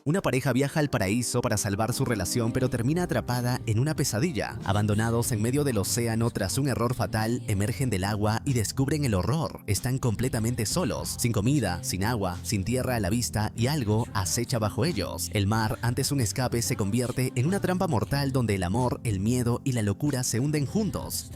Una pareja viaja al paraíso para salvar su relación, pero termina atrapada en una pesadilla. Abandonados en medio del océano tras un error fatal, emergen del agua y descubren el horror. Están completamente solos, sin comida, sin agua, sin tierra a la vista y algo acecha bajo ellos. El mar, antes un escape, se convierte en una trampa mortal donde el amor, el miedo y la locura se hunden juntos.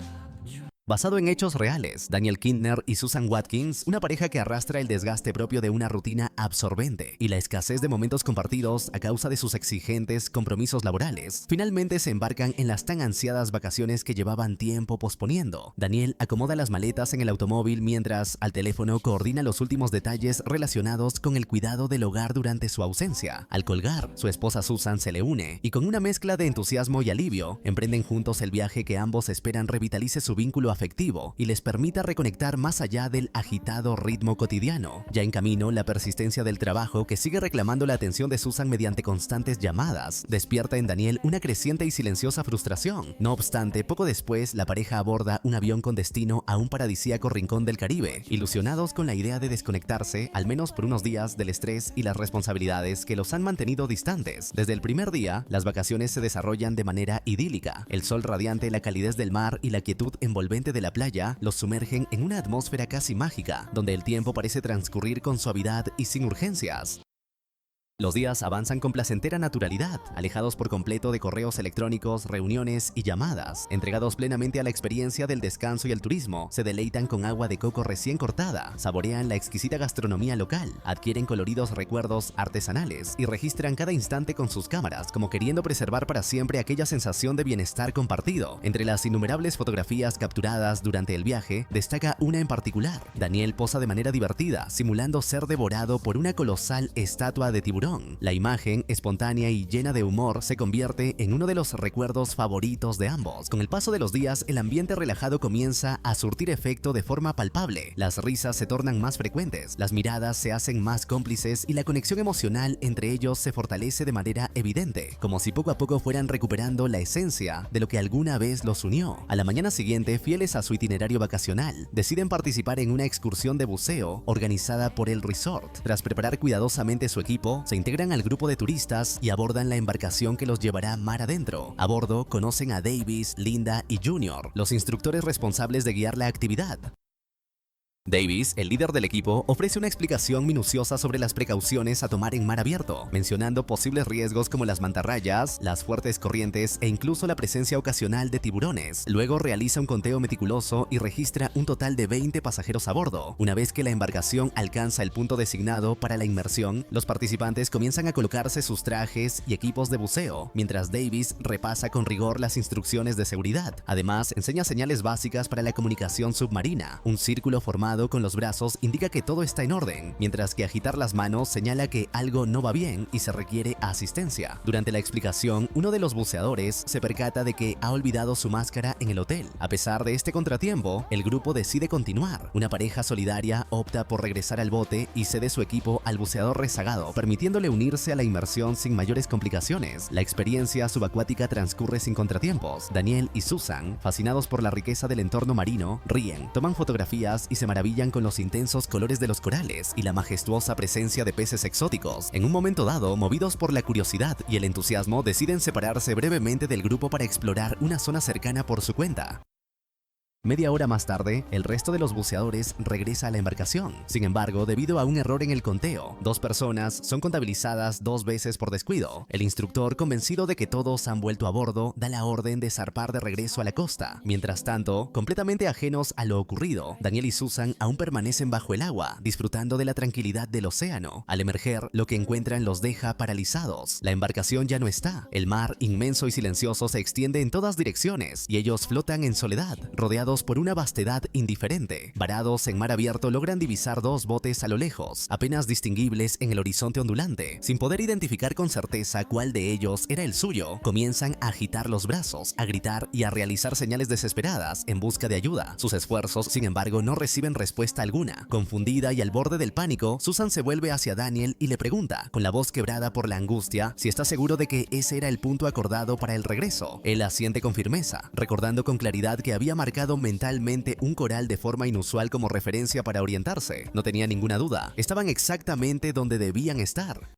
Basado en hechos reales, Daniel Kintner y Susan Watkins, una pareja que arrastra el desgaste propio de una rutina absorbente y la escasez de momentos compartidos a causa de sus exigentes compromisos laborales, finalmente se embarcan en las tan ansiadas vacaciones que llevaban tiempo posponiendo. Daniel acomoda las maletas en el automóvil mientras, al teléfono, coordina los últimos detalles relacionados con el cuidado del hogar durante su ausencia. Al colgar, su esposa Susan se le une y con una mezcla de entusiasmo y alivio, emprenden juntos el viaje que ambos esperan revitalice su vínculo afectivo y les permita reconectar más allá del agitado ritmo cotidiano. Ya en camino, la persistencia del trabajo, que sigue reclamando la atención de Susan mediante constantes llamadas, despierta en Daniel una creciente y silenciosa frustración. No obstante, poco después, la pareja aborda un avión con destino a un paradisíaco rincón del Caribe, ilusionados con la idea de desconectarse, al menos por unos días, del estrés y las responsabilidades que los han mantenido distantes. Desde el primer día, las vacaciones se desarrollan de manera idílica. El sol radiante, la calidez del mar y la quietud envolvente de la playa los sumergen en una atmósfera casi mágica, donde el tiempo parece transcurrir con suavidad y sin urgencias. Los días avanzan con placentera naturalidad, alejados por completo de correos electrónicos, reuniones y llamadas. Entregados plenamente a la experiencia del descanso y el turismo, se deleitan con agua de coco recién cortada, saborean la exquisita gastronomía local, adquieren coloridos recuerdos artesanales y registran cada instante con sus cámaras, como queriendo preservar para siempre aquella sensación de bienestar compartido. Entre las innumerables fotografías capturadas durante el viaje, destaca una en particular. Daniel posa de manera divertida, simulando ser devorado por una colosal estatua de tiburón. La imagen, espontánea y llena de humor, se convierte en uno de los recuerdos favoritos de ambos. Con el paso de los días, el ambiente relajado comienza a surtir efecto de forma palpable. Las risas se tornan más frecuentes, las miradas se hacen más cómplices y la conexión emocional entre ellos se fortalece de manera evidente, como si poco a poco fueran recuperando la esencia de lo que alguna vez los unió. A la mañana siguiente, fieles a su itinerario vacacional, deciden participar en una excursión de buceo organizada por el resort. Tras preparar cuidadosamente su equipo, se integran al grupo de turistas y abordan la embarcación que los llevará mar adentro. A bordo conocen a Davis, Linda y Junior, los instructores responsables de guiar la actividad. Davis, el líder del equipo, ofrece una explicación minuciosa sobre las precauciones a tomar en mar abierto, mencionando posibles riesgos como las mantarrayas, las fuertes corrientes e incluso la presencia ocasional de tiburones. Luego realiza un conteo meticuloso y registra un total de 20 pasajeros a bordo. Una vez que la embarcación alcanza el punto designado para la inmersión, los participantes comienzan a colocarse sus trajes y equipos de buceo, mientras Davis repasa con rigor las instrucciones de seguridad. Además, enseña señales básicas para la comunicación submarina. Un círculo formado con los brazos indica que todo está en orden, mientras que agitar las manos señala que algo no va bien y se requiere asistencia. Durante la explicación, uno de los buceadores se percata de que ha olvidado su máscara en el hotel. A pesar de este contratiempo, el grupo decide continuar. Una pareja solidaria opta por regresar al bote y cede su equipo al buceador rezagado, permitiéndole unirse a la inmersión sin mayores complicaciones. La experiencia subacuática transcurre sin contratiempos. Daniel y Susan, fascinados por la riqueza del entorno marino, ríen, toman fotografías y se maravillan con los intensos colores de los corales y la majestuosa presencia de peces exóticos. En un momento dado, movidos por la curiosidad y el entusiasmo, deciden separarse brevemente del grupo para explorar una zona cercana por su cuenta. Media hora más tarde, el resto de los buceadores regresa a la embarcación. Sin embargo, debido a un error en el conteo, 2 personas son contabilizadas 2 veces por descuido. El instructor, convencido de que todos han vuelto a bordo, da la orden de zarpar de regreso a la costa. Mientras tanto, completamente ajenos a lo ocurrido, Daniel y Susan aún permanecen bajo el agua, disfrutando de la tranquilidad del océano. Al emerger, lo que encuentran los deja paralizados. La embarcación ya no está. El mar, inmenso y silencioso, se extiende en todas direcciones y ellos flotan en soledad, rodeados por una vastedad indiferente. Varados en mar abierto, logran divisar 2 botes a lo lejos, apenas distinguibles en el horizonte ondulante. Sin poder identificar con certeza cuál de ellos era el suyo, comienzan a agitar los brazos, a gritar y a realizar señales desesperadas en busca de ayuda. Sus esfuerzos, sin embargo, no reciben respuesta alguna. Confundida y al borde del pánico, Susan se vuelve hacia Daniel y le pregunta, con la voz quebrada por la angustia, si está seguro de que ese era el punto acordado para el regreso. Él asiente con firmeza, recordando con claridad que había marcado mentalmente un coral de forma inusual como referencia para orientarse. No tenía ninguna duda, estaban exactamente donde debían estar.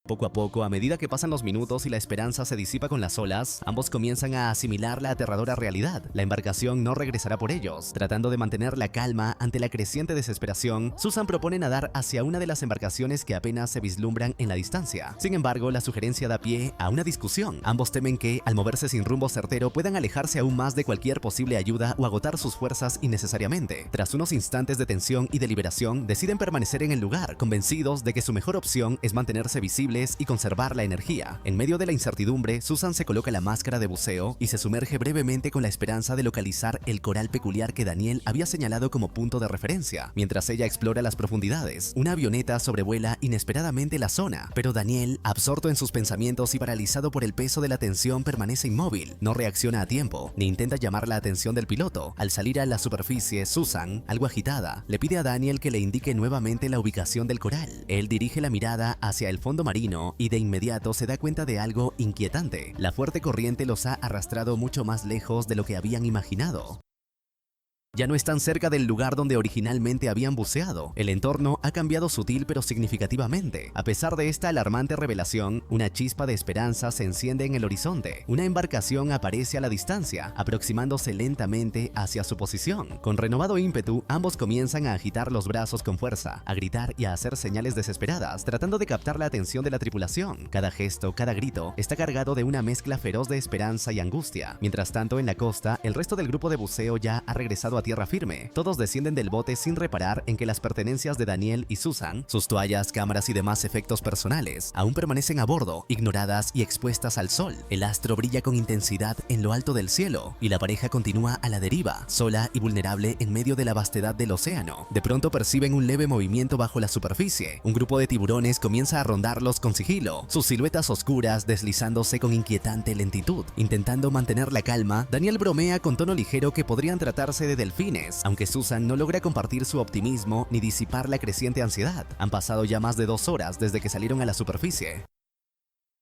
Poco a poco, a medida que pasan los minutos y la esperanza se disipa con las olas, ambos comienzan a asimilar la aterradora realidad. La embarcación no regresará por ellos. Tratando de mantener la calma ante la creciente desesperación, Susan propone nadar hacia una de las embarcaciones que apenas se vislumbran en la distancia. Sin embargo, la sugerencia da pie a una discusión. Ambos temen que, al moverse sin rumbo certero, puedan alejarse aún más de cualquier posible ayuda o agotar sus fuerzas innecesariamente. Tras unos instantes de tensión y deliberación, deciden permanecer en el lugar, convencidos de que su mejor opción es mantenerse visibles y conservar la energía. En medio de la incertidumbre, Susan se coloca la máscara de buceo y se sumerge brevemente con la esperanza de localizar el coral peculiar que Daniel había señalado como punto de referencia. Mientras ella explora las profundidades, una avioneta sobrevuela inesperadamente la zona, pero Daniel, absorto en sus pensamientos y paralizado por el peso de la tensión, permanece inmóvil. No reacciona a tiempo, ni intenta llamar la atención del piloto. Al salir a la superficie, Susan, algo agitada, le pide a Daniel que le indique nuevamente la ubicación del coral. Él dirige la mirada hacia el fondo marino y de inmediato se da cuenta de algo inquietante. La fuerte corriente los ha arrastrado mucho más lejos de lo que habían imaginado. Ya no están cerca del lugar donde originalmente habían buceado. El entorno ha cambiado sutil pero significativamente. A pesar de esta alarmante revelación, una chispa de esperanza se enciende en el horizonte. Una embarcación aparece a la distancia, aproximándose lentamente hacia su posición. Con renovado ímpetu, ambos comienzan a agitar los brazos con fuerza, a gritar y a hacer señales desesperadas, tratando de captar la atención de la tripulación. Cada gesto, cada grito, está cargado de una mezcla feroz de esperanza y angustia. Mientras tanto, en la costa, el resto del grupo de buceo ya ha regresado a tierra firme. Todos descienden del bote sin reparar en que las pertenencias de Daniel y Susan, sus toallas, cámaras y demás efectos personales, aún permanecen a bordo, ignoradas y expuestas al sol. El astro brilla con intensidad en lo alto del cielo y la pareja continúa a la deriva, sola y vulnerable en medio de la vastedad del océano. De pronto perciben un leve movimiento bajo la superficie. Un grupo de tiburones comienza a rondarlos con sigilo, sus siluetas oscuras deslizándose con inquietante lentitud. Intentando mantener la calma, Daniel bromea con tono ligero que podrían tratarse de delfines, aunque Susan no logra compartir su optimismo ni disipar la creciente ansiedad. Han pasado ya más de 2 horas desde que salieron a la superficie.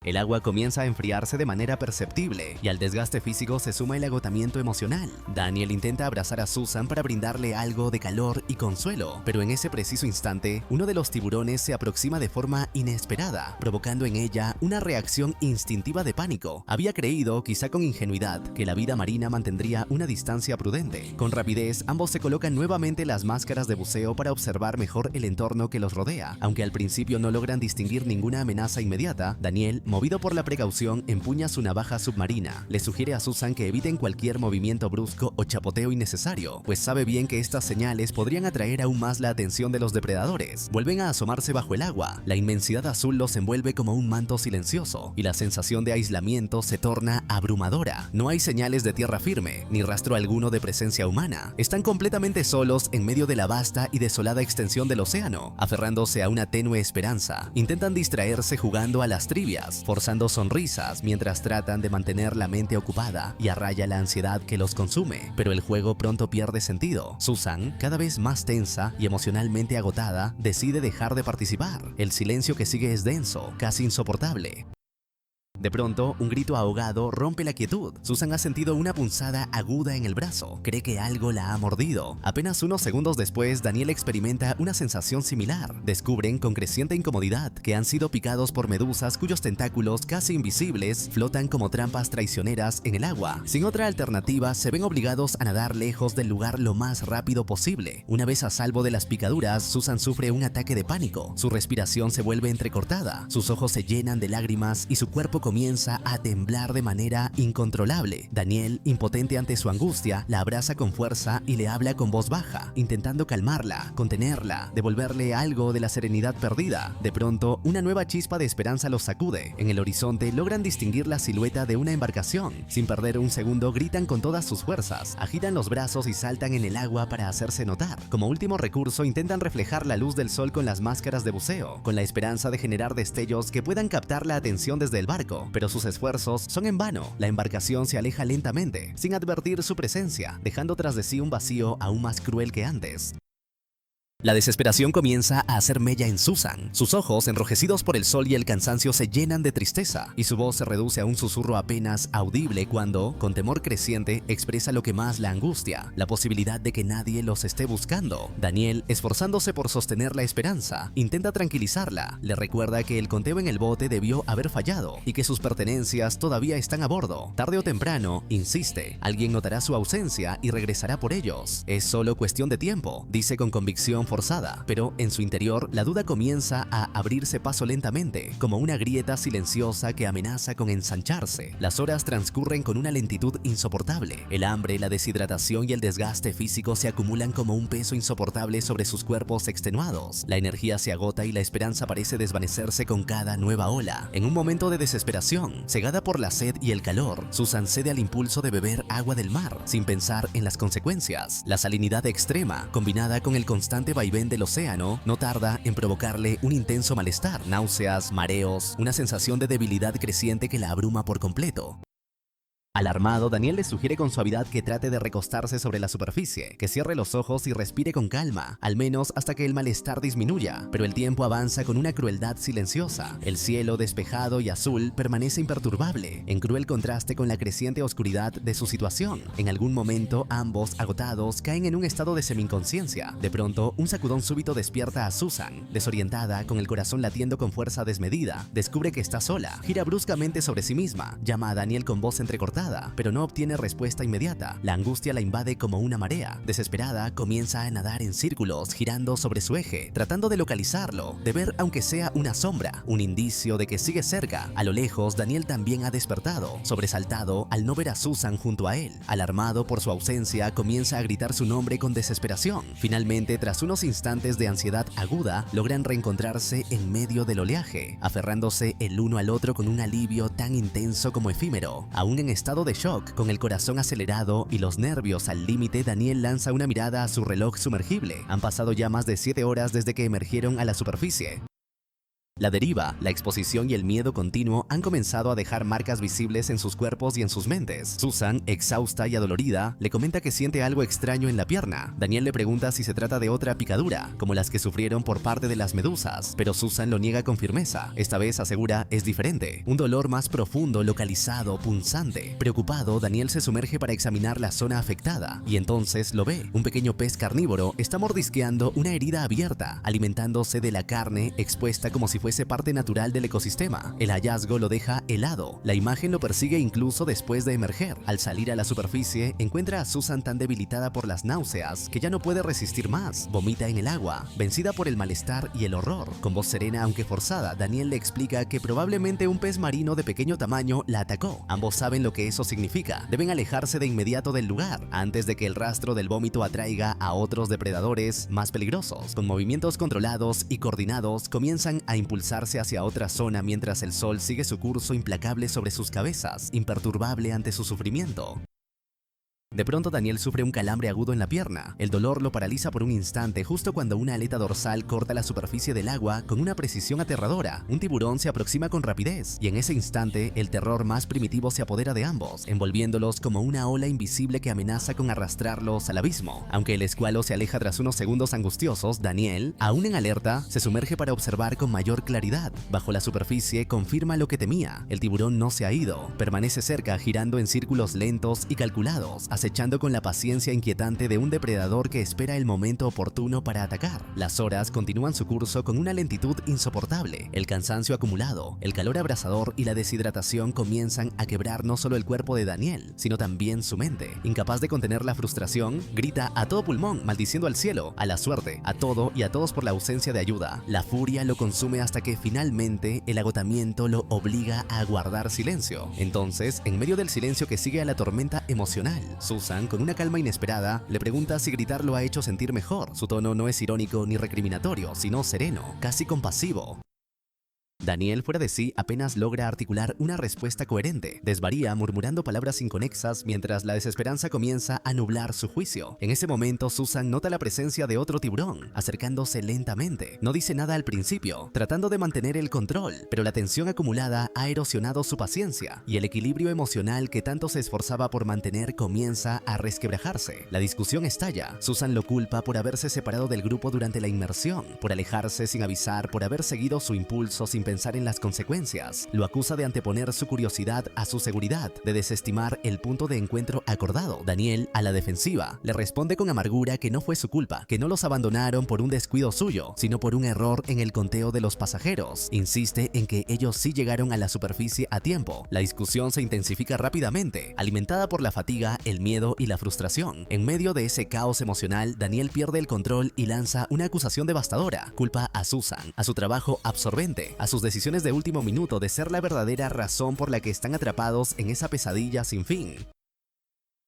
El agua comienza a enfriarse de manera perceptible y al desgaste físico se suma el agotamiento emocional. Daniel intenta abrazar a Susan para brindarle algo de calor y consuelo, pero en ese preciso instante, uno de los tiburones se aproxima de forma inesperada, provocando en ella una reacción instintiva de pánico. Había creído, quizá con ingenuidad, que la vida marina mantendría una distancia prudente. Con rapidez, ambos se colocan nuevamente las máscaras de buceo para observar mejor el entorno que los rodea. Aunque al principio no logran distinguir ninguna amenaza inmediata, Daniel, movido por la precaución, empuña su navaja submarina. Le sugiere a Susan que eviten cualquier movimiento brusco o chapoteo innecesario, pues sabe bien que estas señales podrían atraer aún más la atención de los depredadores. Vuelven a asomarse bajo el agua. La inmensidad azul los envuelve como un manto silencioso y la sensación de aislamiento se torna abrumadora. No hay señales de tierra firme, ni rastro alguno de presencia humana. Están completamente solos en medio de la vasta y desolada extensión del océano, aferrándose a una tenue esperanza. Intentan distraerse jugando a las trivias, forzando sonrisas mientras tratan de mantener la mente ocupada y a raya la ansiedad que los consume, pero el juego pronto pierde sentido. Susan, cada vez más tensa y emocionalmente agotada, decide dejar de participar. El silencio que sigue es denso, casi insoportable. De pronto, un grito ahogado rompe la quietud. Susan ha sentido una punzada aguda en el brazo. Cree que algo la ha mordido. Apenas unos segundos después, Daniel experimenta una sensación similar. Descubren con creciente incomodidad que han sido picados por medusas cuyos tentáculos, casi invisibles, flotan como trampas traicioneras en el agua. Sin otra alternativa, se ven obligados a nadar lejos del lugar lo más rápido posible. Una vez a salvo de las picaduras, Susan sufre un ataque de pánico. Su respiración se vuelve entrecortada, sus ojos se llenan de lágrimas y su cuerpo comienza a temblar de manera incontrolable. Daniel, impotente ante su angustia, la abraza con fuerza y le habla con voz baja, intentando calmarla, contenerla, devolverle algo de la serenidad perdida. De pronto, una nueva chispa de esperanza los sacude. En el horizonte logran distinguir la silueta de una embarcación. Sin perder un segundo, gritan con todas sus fuerzas, agitan los brazos y saltan en el agua para hacerse notar. Como último recurso, intentan reflejar la luz del sol con las máscaras de buceo, con la esperanza de generar destellos que puedan captar la atención desde el barco. Pero sus esfuerzos son en vano. La embarcación se aleja lentamente, sin advertir su presencia, dejando tras de sí un vacío aún más cruel que antes. La desesperación comienza a hacer mella en Susan. Sus ojos, enrojecidos por el sol y el cansancio, se llenan de tristeza y su voz se reduce a un susurro apenas audible cuando, con temor creciente, expresa lo que más la angustia, la posibilidad de que nadie los esté buscando. Daniel, esforzándose por sostener la esperanza, intenta tranquilizarla. Le recuerda que el conteo en el bote debió haber fallado y que sus pertenencias todavía están a bordo. Tarde o temprano, insiste, alguien notará su ausencia y regresará por ellos. Es solo cuestión de tiempo, dice con convicción forzada, pero en su interior la duda comienza a abrirse paso lentamente, como una grieta silenciosa que amenaza con ensancharse. Las horas transcurren con una lentitud insoportable. El hambre, la deshidratación y el desgaste físico se acumulan como un peso insoportable sobre sus cuerpos extenuados. La energía se agota y la esperanza parece desvanecerse con cada nueva ola. En un momento de desesperación, cegada por la sed y el calor, Susan cede al impulso de beber agua del mar, sin pensar en las consecuencias. La salinidad extrema, combinada con el constante vaivén del océano, no tarda en provocarle un intenso malestar, náuseas, mareos, una sensación de debilidad creciente que la abruma por completo. Alarmado, Daniel le sugiere con suavidad que trate de recostarse sobre la superficie, que cierre los ojos y respire con calma, al menos hasta que el malestar disminuya, pero el tiempo avanza con una crueldad silenciosa. El cielo, despejado y azul, permanece imperturbable, en cruel contraste con la creciente oscuridad de su situación. En algún momento, ambos, agotados, caen en un estado de semi-inconsciencia. De pronto, un sacudón súbito despierta a Susan. Desorientada, con el corazón latiendo con fuerza desmedida, descubre que está sola, gira bruscamente sobre sí misma, llama a Daniel con voz entrecortada, pero no obtiene respuesta inmediata. La angustia la invade como una marea. Desesperada, comienza a nadar en círculos, girando sobre su eje, tratando de localizarlo, de ver aunque sea una sombra, un indicio de que sigue cerca. A lo lejos, Daniel también ha despertado, sobresaltado al no ver a Susan junto a él. Alarmado por su ausencia, comienza a gritar su nombre con desesperación. Finalmente, tras unos instantes de ansiedad aguda, logran reencontrarse en medio del oleaje, aferrándose el uno al otro con un alivio tan intenso como efímero. Aún en estado de shock, con el corazón acelerado y los nervios al límite, Daniel lanza una mirada a su reloj sumergible. Han pasado ya más de 7 horas desde que emergieron a la superficie. La deriva, la exposición y el miedo continuo han comenzado a dejar marcas visibles en sus cuerpos y en sus mentes. Susan, exhausta y adolorida, le comenta que siente algo extraño en la pierna. Daniel le pregunta si se trata de otra picadura, como las que sufrieron por parte de las medusas, pero Susan lo niega con firmeza. Esta vez asegura es diferente, un dolor más profundo, localizado, punzante. Preocupado, Daniel se sumerge para examinar la zona afectada, y entonces lo ve. Un pequeño pez carnívoro está mordisqueando una herida abierta, alimentándose de la carne expuesta como si fuese parte natural del ecosistema. El hallazgo lo deja helado. La imagen lo persigue incluso después de emerger. Al salir a la superficie, encuentra a Susan tan debilitada por las náuseas que ya no puede resistir más. Vomita en el agua, vencida por el malestar y el horror. Con voz serena aunque forzada, Daniel le explica que probablemente un pez marino de pequeño tamaño la atacó. Ambos saben lo que eso significa. Deben alejarse de inmediato del lugar antes de que el rastro del vómito atraiga a otros depredadores más peligrosos. Con movimientos controlados y coordinados, comienzan a impulsarse hacia otra zona mientras el sol sigue su curso implacable sobre sus cabezas, imperturbable ante su sufrimiento. De pronto Daniel sufre un calambre agudo en la pierna. El dolor lo paraliza por un instante justo cuando una aleta dorsal corta la superficie del agua con una precisión aterradora. Un tiburón se aproxima con rapidez y en ese instante el terror más primitivo se apodera de ambos, envolviéndolos como una ola invisible que amenaza con arrastrarlos al abismo. Aunque el escualo se aleja tras unos segundos angustiosos, Daniel, aún en alerta, se sumerge para observar con mayor claridad. Bajo la superficie confirma lo que temía. El tiburón no se ha ido. Permanece cerca, girando en círculos lentos y calculados, acechando con la paciencia inquietante de un depredador que espera el momento oportuno para atacar. Las horas continúan su curso con una lentitud insoportable. El cansancio acumulado, el calor abrasador y la deshidratación comienzan a quebrar no solo el cuerpo de Daniel, sino también su mente. Incapaz de contener la frustración, grita a todo pulmón, maldiciendo al cielo, a la suerte, a todo y a todos por la ausencia de ayuda. La furia lo consume hasta que finalmente el agotamiento lo obliga a guardar silencio. Entonces, en medio del silencio que sigue a la tormenta emocional, Susan, con una calma inesperada, le pregunta si gritar lo ha hecho sentir mejor. Su tono no es irónico ni recriminatorio, sino sereno, casi compasivo. Daniel, fuera de sí, apenas logra articular una respuesta coherente. Desvaría murmurando palabras inconexas mientras la desesperanza comienza a nublar su juicio. En ese momento, Susan nota la presencia de otro tiburón, acercándose lentamente. No dice nada al principio, tratando de mantener el control, pero la tensión acumulada ha erosionado su paciencia y el equilibrio emocional que tanto se esforzaba por mantener comienza a resquebrajarse. La discusión estalla. Susan lo culpa por haberse separado del grupo durante la inmersión, por alejarse sin avisar, por haber seguido su impulso sin pensar en las consecuencias. Lo acusa de anteponer su curiosidad a su seguridad, de desestimar el punto de encuentro acordado. Daniel, a la defensiva, le responde con amargura que no fue su culpa, que no los abandonaron por un descuido suyo, sino por un error en el conteo de los pasajeros. Insiste en que ellos sí llegaron a la superficie a tiempo. La discusión se intensifica rápidamente, alimentada por la fatiga, el miedo y la frustración. En medio de ese caos emocional, Daniel pierde el control y lanza una acusación devastadora. Culpa a Susan, a su trabajo absorbente, a sus decisiones de último minuto de ser la verdadera razón por la que están atrapados en esa pesadilla sin fin.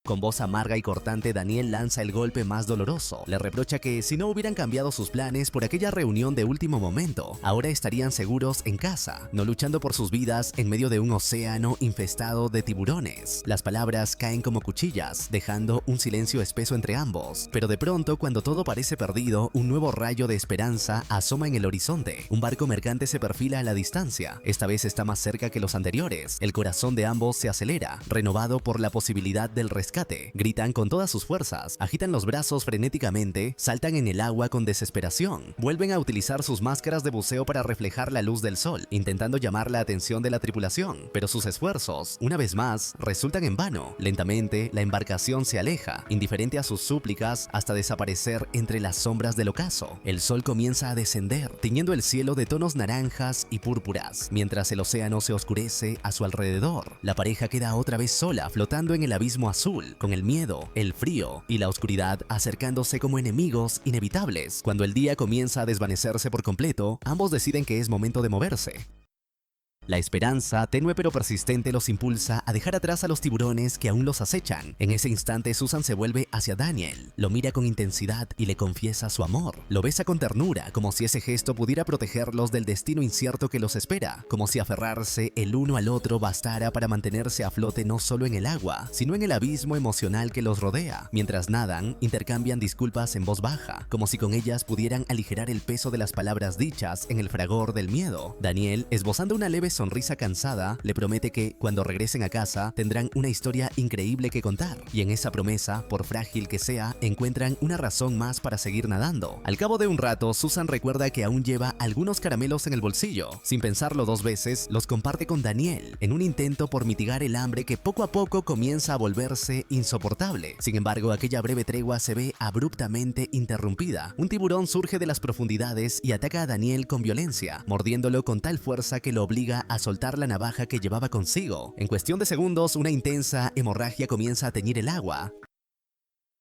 Con voz amarga y cortante, Daniel lanza el golpe más doloroso. Le reprocha que si no hubieran cambiado sus planes por aquella reunión de último momento, ahora estarían seguros en casa, no luchando por sus vidas en medio de un océano infestado de tiburones. Las palabras caen como cuchillas, dejando un silencio espeso entre ambos. Pero de pronto, cuando todo parece perdido, un nuevo rayo de esperanza asoma en el horizonte. Un barco mercante se perfila a la distancia. Esta vez está más cerca que los anteriores. El corazón de ambos se acelera, renovado por la posibilidad del rescate. Gritan con todas sus fuerzas, agitan los brazos frenéticamente, saltan en el agua con desesperación. Vuelven a utilizar sus máscaras de buceo para reflejar la luz del sol, intentando llamar la atención de la tripulación. Pero sus esfuerzos, una vez más, resultan en vano. Lentamente, la embarcación se aleja, indiferente a sus súplicas, hasta desaparecer entre las sombras del ocaso. El sol comienza a descender, tiñendo el cielo de tonos naranjas y púrpuras, mientras el océano se oscurece a su alrededor. La pareja queda otra vez sola, flotando en el abismo azul, con el miedo, el frío y la oscuridad acercándose como enemigos inevitables. Cuando el día comienza a desvanecerse por completo, ambos deciden que es momento de moverse. La esperanza, tenue pero persistente, los impulsa a dejar atrás a los tiburones que aún los acechan. En ese instante, Susan se vuelve hacia Daniel, lo mira con intensidad y le confiesa su amor. Lo besa con ternura, como si ese gesto pudiera protegerlos del destino incierto que los espera, como si aferrarse el uno al otro bastara para mantenerse a flote no solo en el agua, sino en el abismo emocional que los rodea. Mientras nadan, intercambian disculpas en voz baja, como si con ellas pudieran aligerar el peso de las palabras dichas en el fragor del miedo. Daniel, esbozando una leve sonrisa cansada, le promete que, cuando regresen a casa, tendrán una historia increíble que contar. Y en esa promesa, por frágil que sea, encuentran una razón más para seguir nadando. Al cabo de un rato, Susan recuerda que aún lleva algunos caramelos en el bolsillo. Sin pensarlo dos veces, los comparte con Daniel, en un intento por mitigar el hambre que poco a poco comienza a volverse insoportable. Sin embargo, aquella breve tregua se ve abruptamente interrumpida. Un tiburón surge de las profundidades y ataca a Daniel con violencia, mordiéndolo con tal fuerza que lo obliga a soltar la navaja que llevaba consigo. En cuestión de segundos, una intensa hemorragia comienza a teñir el agua.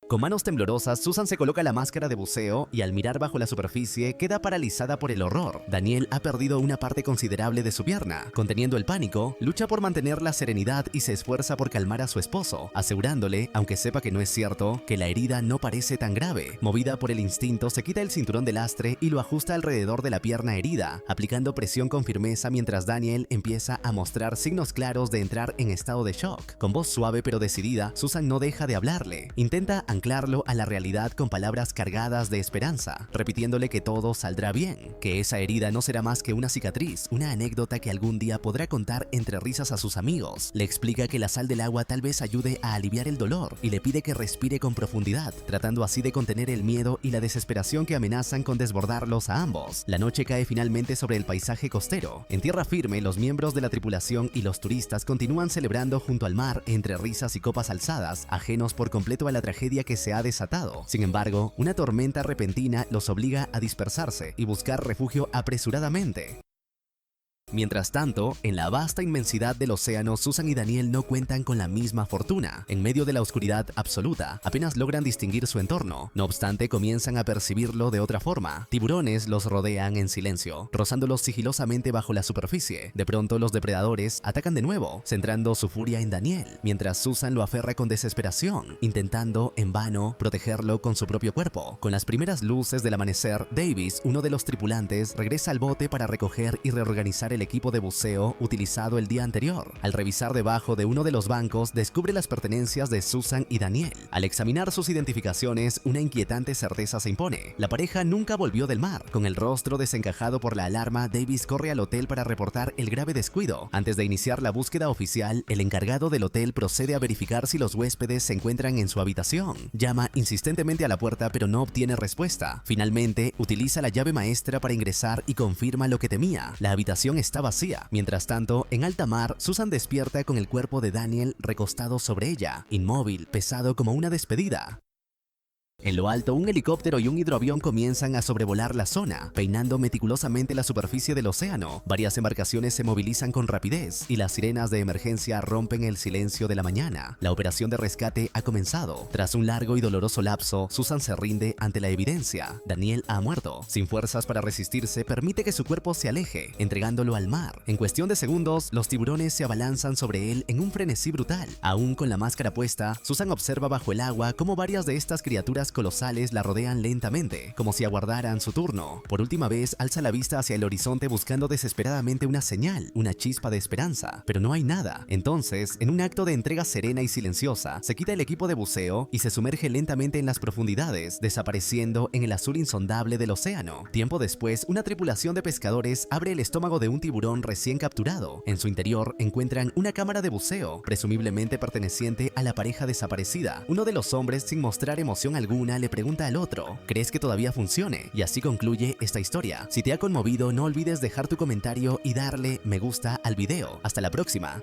Con manos temblorosas, Susan se coloca la máscara de buceo y al mirar bajo la superficie queda paralizada por el horror. Daniel ha perdido una parte considerable de su pierna. Conteniendo el pánico, lucha por mantener la serenidad y se esfuerza por calmar a su esposo, asegurándole, aunque sepa que no es cierto, que la herida no parece tan grave. Movida por el instinto, se quita el cinturón de lastre y lo ajusta alrededor de la pierna herida, aplicando presión con firmeza mientras Daniel empieza a mostrar signos claros de entrar en estado de shock. Con voz suave pero decidida, Susan no deja de hablarle. Intenta anclarlo a la realidad con palabras cargadas de esperanza, repitiéndole que todo saldrá bien, que esa herida no será más que una cicatriz, una anécdota que algún día podrá contar entre risas a sus amigos. Le explica que la sal del agua tal vez ayude a aliviar el dolor y le pide que respire con profundidad, tratando así de contener el miedo y la desesperación que amenazan con desbordarlos a ambos. La noche cae finalmente sobre el paisaje costero. En tierra firme, los miembros de la tripulación y los turistas continúan celebrando junto al mar entre risas y copas alzadas, ajenos por completo a la tragedia que se ha desatado. Sin embargo, una tormenta repentina los obliga a dispersarse y buscar refugio apresuradamente. Mientras tanto, en la vasta inmensidad del océano, Susan y Daniel no cuentan con la misma fortuna. En medio de la oscuridad absoluta, apenas logran distinguir su entorno. No obstante, comienzan a percibirlo de otra forma. Tiburones los rodean en silencio, rozándolos sigilosamente bajo la superficie. De pronto, los depredadores atacan de nuevo, centrando su furia en Daniel, mientras Susan lo aferra con desesperación, intentando, en vano, protegerlo con su propio cuerpo. Con las primeras luces del amanecer, Davis, uno de los tripulantes, regresa al bote para recoger y reorganizar el el equipo de buceo utilizado el día anterior. Al revisar debajo de uno de los bancos, descubre las pertenencias de Susan y Daniel. Al examinar sus identificaciones, una inquietante certeza se impone. La pareja nunca volvió del mar. Con el rostro desencajado por la alarma, Davis corre al hotel para reportar el grave descuido. Antes de iniciar la búsqueda oficial, el encargado del hotel procede a verificar si los huéspedes se encuentran en su habitación. Llama insistentemente a la puerta pero no obtiene respuesta. Finalmente, utiliza la llave maestra para ingresar y confirma lo que temía. La habitación está vacía. Mientras tanto, en alta mar, Susan despierta con el cuerpo de Daniel recostado sobre ella, inmóvil, pesado como una despedida. En lo alto, un helicóptero y un hidroavión comienzan a sobrevolar la zona, peinando meticulosamente la superficie del océano. Varias embarcaciones se movilizan con rapidez y las sirenas de emergencia rompen el silencio de la mañana. La operación de rescate ha comenzado. Tras un largo y doloroso lapso, Susan se rinde ante la evidencia. Daniel ha muerto. Sin fuerzas para resistirse, permite que su cuerpo se aleje, entregándolo al mar. En cuestión de segundos, los tiburones se abalanzan sobre él en un frenesí brutal. Aún con la máscara puesta, Susan observa bajo el agua cómo varias de estas criaturas colosales la rodean lentamente, como si aguardaran su turno. Por última vez, alza la vista hacia el horizonte buscando desesperadamente una señal, una chispa de esperanza, pero no hay nada. Entonces, en un acto de entrega serena y silenciosa, se quita el equipo de buceo y se sumerge lentamente en las profundidades, desapareciendo en el azul insondable del océano. Tiempo después, una tripulación de pescadores abre el estómago de un tiburón recién capturado. En su interior encuentran una cámara de buceo, presumiblemente perteneciente a la pareja desaparecida. Uno de los hombres, sin mostrar emoción alguna, le pregunta al otro: ¿crees que todavía funcione? Y así concluye esta historia. Si te ha conmovido, no olvides dejar tu comentario y darle me gusta al video. Hasta la próxima.